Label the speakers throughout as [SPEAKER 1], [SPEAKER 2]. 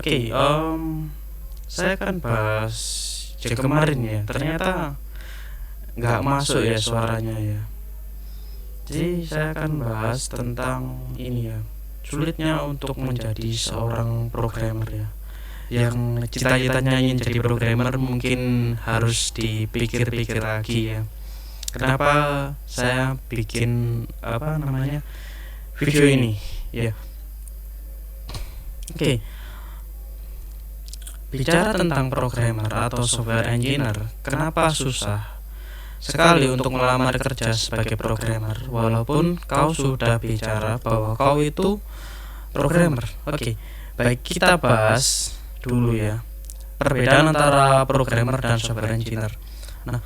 [SPEAKER 1] Oke, saya akan bahas yang kemarin ya. Ternyata nggak masuk ya suaranya ya. Jadi saya akan bahas tentang ini ya. Sulitnya untuk menjadi seorang programmer ya. Yang cita-citanya ingin jadi programmer mungkin harus dipikir-pikir lagi ya. Kenapa saya bikin video ini ya. Oke. Bicara tentang programmer atau software engineer, kenapa susah sekali untuk melamar kerja sebagai programmer walaupun kau sudah bicara bahwa kau itu programmer. Oke, baik, kita bahas dulu ya perbedaan antara programmer dan software engineer. Nah,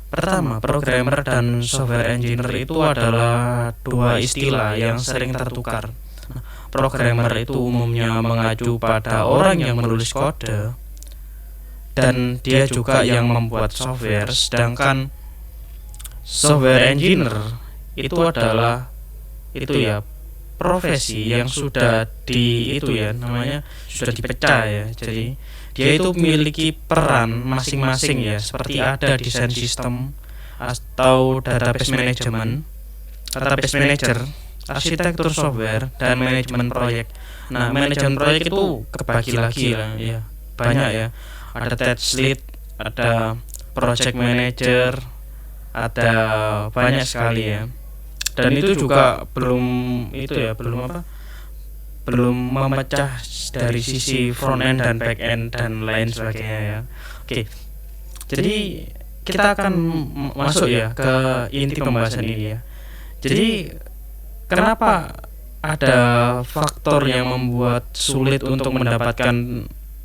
[SPEAKER 1] pertama, programmer dan software engineer itu adalah dua istilah yang sering tertukar. Programmer itu umumnya mengacu pada orang yang menulis kode dan dia juga yang membuat software, sedangkan software engineer itu adalah profesi yang sudah sudah dipecah ya. Jadi dia itu memiliki peran masing-masing ya, seperti ada desain sistem atau database manager, arsitektur software, dan manajemen proyek. Nah, manajemen proyek itu kebagi lagi lah ya, banyak ya. Ada test lead, ada project manager, ada banyak sekali ya. Dan itu juga belum memecah dari sisi front end dan back end dan lain sebagainya ya. Oke. Jadi kita akan masuk ya ke inti pembahasan ini ya. Jadi kenapa ada faktor yang membuat sulit untuk mendapatkan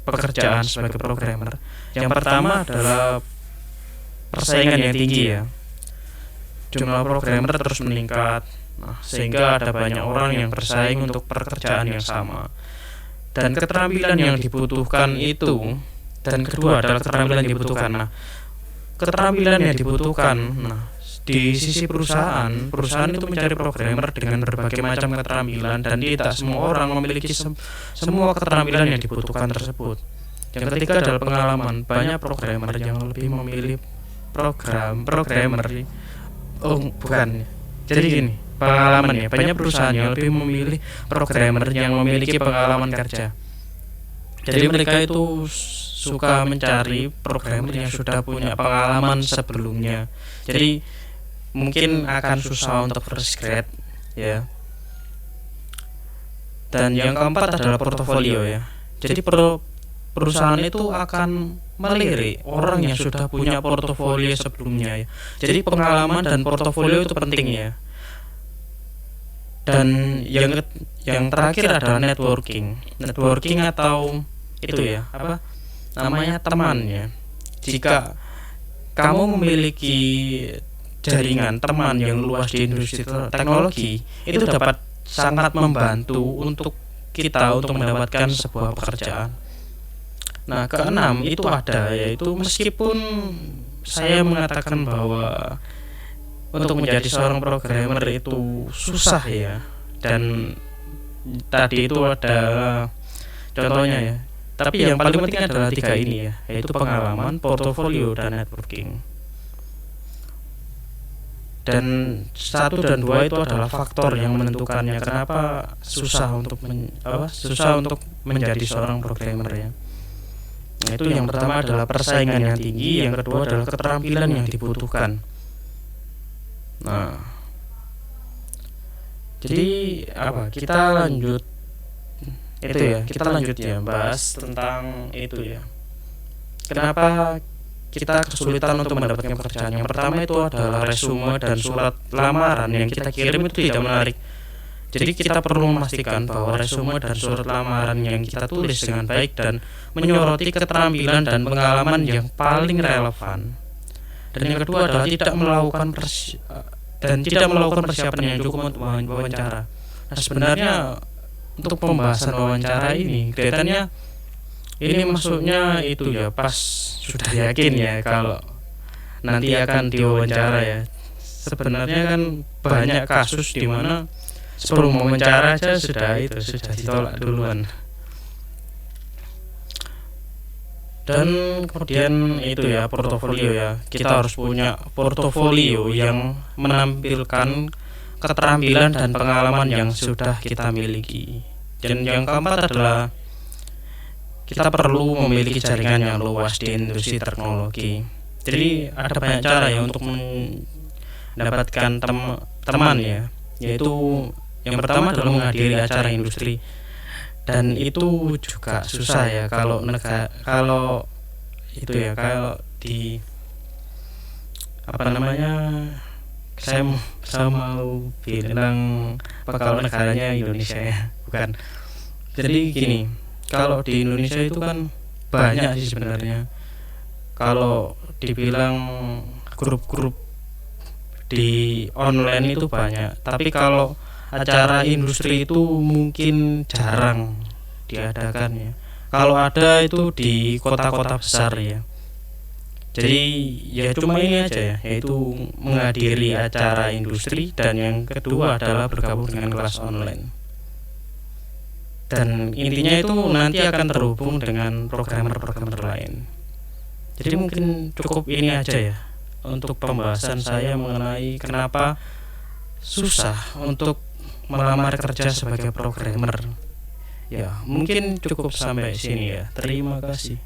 [SPEAKER 1] pekerjaan sebagai programmer? Yang pertama adalah persaingan yang tinggi ya. Jumlah programmer terus meningkat, sehingga ada banyak orang yang bersaing untuk pekerjaan yang sama. Dan keterampilan yang dibutuhkan itu, dan kedua adalah keterampilan yang dibutuhkan. Keterampilan yang dibutuhkan, di sisi perusahaan itu mencari programmer dengan berbagai macam keterampilan, dan tidak semua orang memiliki semua keterampilan yang dibutuhkan tersebut. Yang ketiga adalah pengalaman. Banyak programmer yang lebih memilih Jadi gini, pengalaman ya. Banyak perusahaan yang lebih memilih programmer yang memiliki pengalaman kerja. Jadi mereka itu suka mencari programmer yang sudah punya pengalaman sebelumnya. Jadi mungkin akan susah untuk fresh grad ya. Dan yang keempat adalah portofolio ya. Jadi perusahaan itu akan melirik orang yang sudah punya portofolio sebelumnya ya. Jadi pengalaman dan portofolio itu penting ya. Dan yang terakhir adalah networking atau teman ya. Jika kamu memiliki jaringan teman yang luas di industri teknologi, itu dapat sangat membantu untuk kita untuk mendapatkan sebuah pekerjaan. Nah, keenam itu ada, yaitu meskipun saya mengatakan bahwa untuk menjadi seorang programmer itu susah ya, dan tadi itu ada contohnya ya, tapi yang paling penting adalah tiga ini ya, yaitu pengalaman, portofolio, dan networking. Dan 1 dan 2 itu adalah faktor yang menentukannya kenapa susah untuk menjadi seorang programmer ya. Nah, itu yang pertama adalah persaingan yang tinggi, yang kedua adalah keterampilan yang dibutuhkan. Nah, jadi kita lanjut bahas tentang itu ya. Kenapa kita kesulitan untuk mendapatkan pekerjaan? Yang pertama itu adalah resume dan surat lamaran yang kita kirim itu tidak menarik. Jadi kita perlu memastikan bahwa resume dan surat lamaran yang kita tulis dengan baik dan menyoroti keterampilan dan pengalaman yang paling relevan. Dan yang kedua adalah tidak melakukan persiapan yang cukup untuk wawancara. Nah, sebenarnya untuk pembahasan wawancara ini kelihatannya ini maksudnya itu ya pas sudah yakin ya kalau nanti akan diwawancara ya. Sebenarnya kan banyak kasus di mana sebelum wawancara aja sudah ditolak duluan. Dan kemudian itu ya, portofolio ya, kita harus punya portofolio yang menampilkan keterampilan dan pengalaman yang sudah kita miliki. Dan yang keempat adalah kita perlu memiliki jaringan yang luas di industri teknologi. Jadi ada banyak cara ya untuk mendapatkan teman ya, yaitu yang pertama adalah menghadiri acara industri. Dan itu juga susah ya kalau itu ya, kalau di apa namanya, saya mau bilang kalau negaranya Indonesia ya, bukan. Jadi gini, kalau di Indonesia itu kan banyak sih sebenarnya. Kalau dibilang grup-grup di online itu banyak, tapi kalau acara industri itu mungkin jarang diadakan ya. Kalau ada itu di kota-kota besar ya. Jadi ya cuma ini aja ya, yaitu menghadiri acara industri, dan yang kedua adalah bergabung dengan kelas online. Dan intinya itu nanti akan terhubung dengan programmer-programmer lain. Jadi mungkin cukup ini aja ya untuk pembahasan saya mengenai kenapa susah untuk melamar kerja sebagai programmer. Ya, mungkin cukup sampai sini ya. Terima kasih.